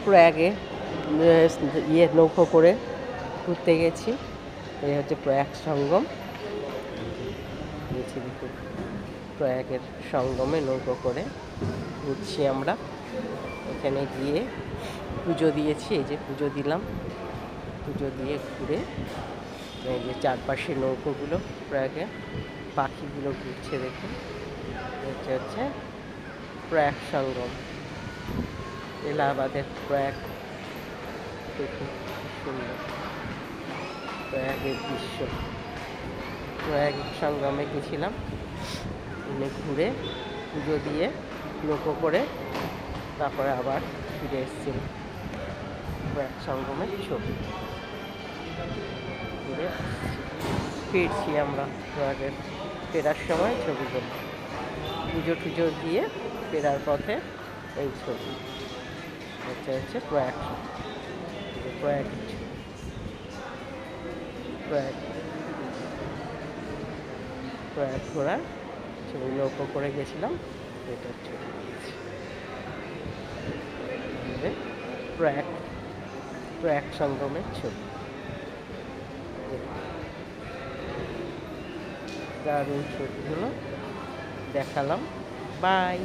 প্রয়াগে নৌকো করে ঘুরতে গেছি। এই হচ্ছে প্রয়াগ সঙ্গম। গেছি দেখুন, প্রয়াগের সঙ্গমে নৌকো করে ঘুরছি আমরা। এখানে গিয়ে পুজো দিয়েছি, এই যে পুজো দিলাম, পুজো দিয়ে ঘুরে এই যে চারপাশে নৌকোগুলো, প্রয়াগে পাখিগুলো ঘুরছে দেখুন। এটা হচ্ছে প্রয়াগ সঙ্গম, এলাহাবাদের প্রয়াগ। দেখুন কি সুন্দর প্রয়াগের দৃশ্য। প্রয়াগ সঙ্গমে গেছিলাম, ঘুরে পুজো দিয়ে নৌকো করে তারপরে আবার ফিরে এসেছিলাম। প্রয়াগ সঙ্গমের ছবি ঘুরে ফিরছি আমরা। প্রয়াগের ফেরার সময় ছবিগুলো, পুজো টুজো দিয়ে ফেরার পথে এই ছবি। এটা হচ্ছে প্রয়াগ, প্রয়াগ প্রয়াগ প্রয়াগ ঘোরার ছবি, নৌকো করে গেছিলাম, এটার ছবি প্রয়াগ প্রয়াগ সঙ্গমের ছবি। দারুণ ছবিগুলো দেখালাম। বাই।